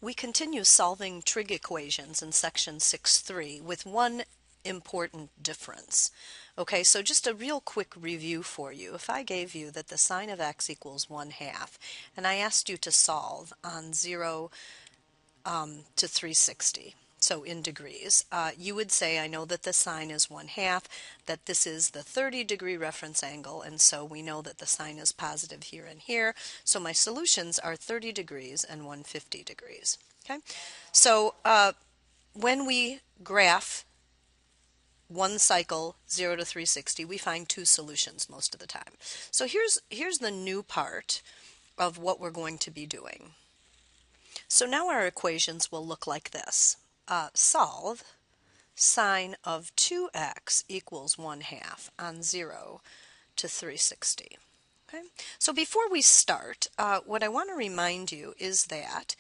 We continue solving trig equations in section 6.3 with one important difference. Okay, so just a real quick review for you. If I gave you that the sine of x equals 1/2 and I asked you to solve on 0 to 360, so in degrees, you would say, I know that the sine is 1/2, that this is the 30-degree reference angle, and so we know that the sine is positive here and here, so my solutions are 30 degrees and 150 degrees. Okay, so when we graph one cycle 0 to 360, we find two solutions most of the time. So here's the new part of what we're going to be doing. So now our equations will look like this. Solve sine of 2x equals 1/2 on 0 to 360. Okay? So before we start, what I want to remind you is that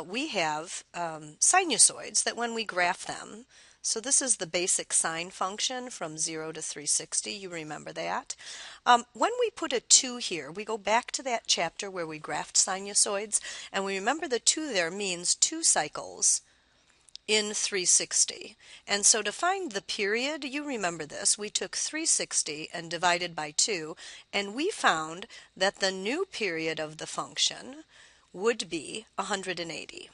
we have sinusoids that when we graph them, so this is the basic sine function from 0 to 360, you remember that. When we put a 2 here, we go back to that chapter where we graphed sinusoids, and we remember the 2 there means 2 cycles in 360. And so to find the period, you remember this, we took 360 and divided by 2, and we found that the new period of the function would be 180.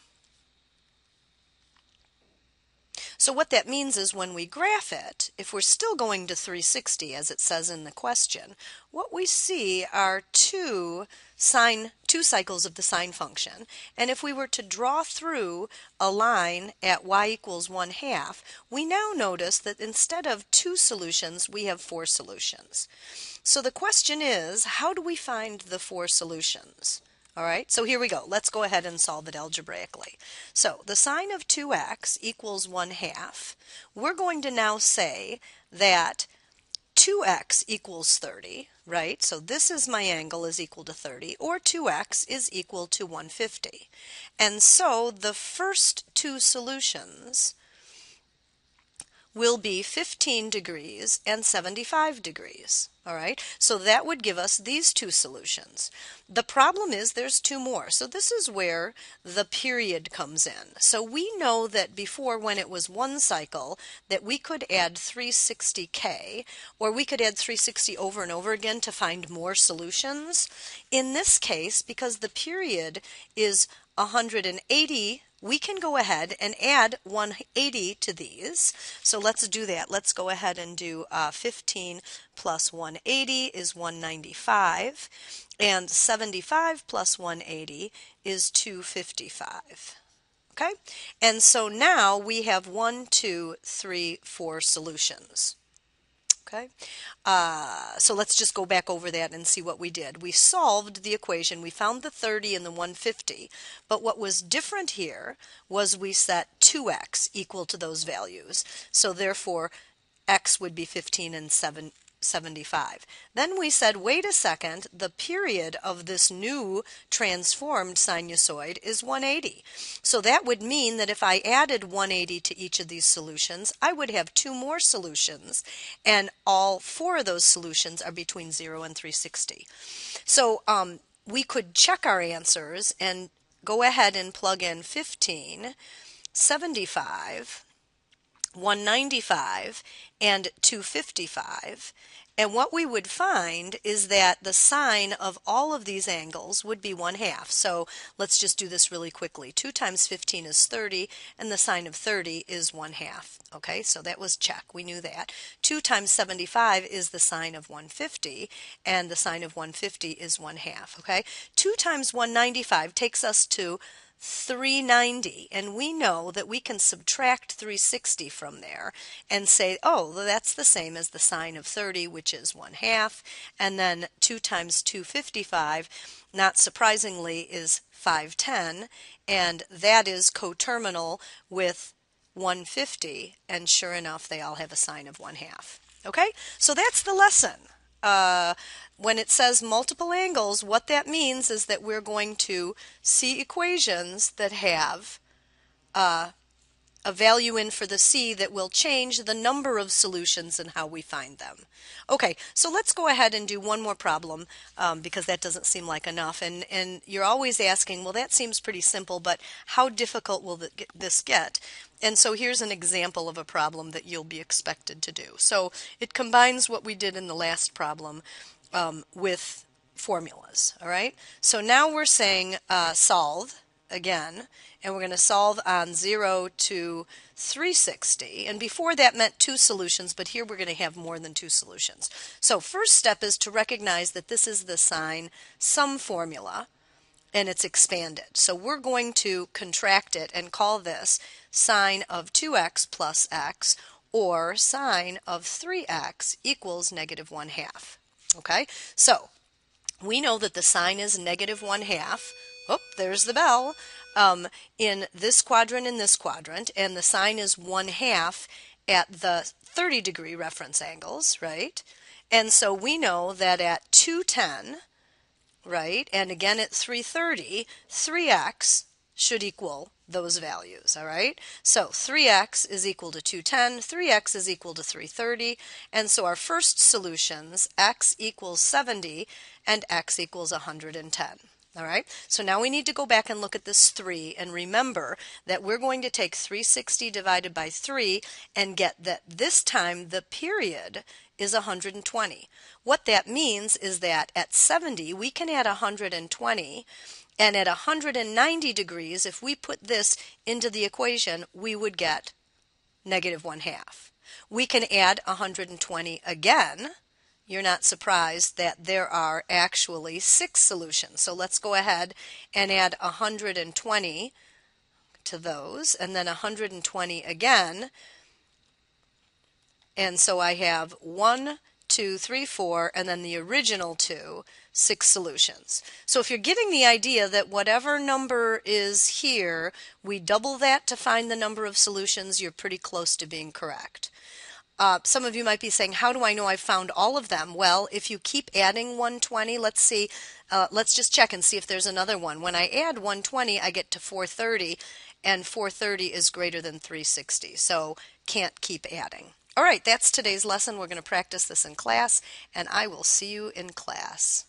So what that means is when we graph it, if we're still going to 360 as it says in the question, what we see are two cycles of the sine function. And if we were to draw through a line at y equals 1/2, we now notice that instead of 2 solutions, we have 4 solutions. So the question is, how do we find the 4 solutions? All right, so here we go. Let's go ahead and solve it algebraically. So the sine of 2x equals 1/2. We're going to now say that 2x equals 30, right? So this is my angle is equal to 30, or 2x is equal to 150. And so the first 2 solutions will be 15 degrees and 75 degrees. All right, so that would give us these 2 solutions. The problem is there's 2 more. So this is where the period comes in. So we know that before, when it was 1 cycle, that we could add 360k, or we could add 360 over and over again to find more solutions. In this case, because the period is 180, we can go ahead and add 180 to these. So let's do that. Let's go ahead and do 15 plus 180 is 195, and 75 plus 180 is 255. Okay? And so now we have 1, 2, 3, 4 solutions. Okay, so let's just go back over that and see what we did. We solved the equation. We found the 30 and the 150, but what was different here was we set 2x equal to those values. So therefore, x would be 15 and 75. Then we said, wait a second, the period of this new transformed sinusoid is 180. So that would mean that if I added 180 to each of these solutions, I would have 2 more solutions, and all 4 of those solutions are between 0 and 360. So we could check our answers and go ahead and plug in 15, 75, 195, and 255, and what we would find is that the sine of all of these angles would be 1/2. So let's just do this really quickly. 2 times 15 is 30, and the sine of 30 is 1/2. Okay, so that was check. We knew that. 2 times 75 is the sine of 150, and the sine of 150 is 1/2. Okay, 2 times 195 takes us to 390, and we know that we can subtract 360 from there and say, oh, that's the same as the sine of 30, which is 1/2, and then 2 times 255, not surprisingly, is 510, and that is coterminal with 150, and sure enough, they all have a sine of 1/2. Okay, so that's the lesson. When it says multiple angles, what that means is that we're going to see equations that have a value in for the c that will change the number of solutions and how we find them. Okay, so let's go ahead and do one more problem because that doesn't seem like enough. And you're always asking, well, that seems pretty simple, but how difficult will this get? And so here's an example of a problem that you'll be expected to do. So it combines what we did in the last problem with formulas, all right? So now we're saying solve again, and we're going to solve on 0 to 360. And before that meant two solutions, but here we're going to have more than two solutions. So first step is to recognize that this is the sine sum formula, and it's expanded. So we're going to contract it and call this sine of 2x plus x, or sine of 3x equals negative 1/2. Okay, so we know that the sine is negative 1/2. Oh, there's the bell. In this quadrant, and the sine is 1/2 at the 30-degree reference angles, right? And so we know that at 210, right, and again at 330, 3x should equal those values, all right? So 3x is equal to 210, 3x is equal to 330, and so our first solutions, x equals 70 and x equals 110. All right, so now we need to go back and look at this 3 and remember that we're going to take 360 divided by 3 and get that this time the period is 120. What that means is that at 70 we can add 120, and at 190 degrees, if we put this into the equation, we would get negative 1/2. We can add 120 again. You're not surprised that there are actually 6 solutions. So let's go ahead and add 120 to those, and then 120 again. And so I have 1, 2, 3, 4, and then the original 2, 6 solutions. So if you're getting the idea that whatever number is here, we double that to find the number of solutions, you're pretty close to being correct. Some of you might be saying, how do I know I've found all of them? Well, if you keep adding 120, let's see, let's just check and see if there's another one. When I add 120, I get to 430, and 430 is greater than 360, so can't keep adding. All right, that's today's lesson. We're going to practice this in class, and I will see you in class.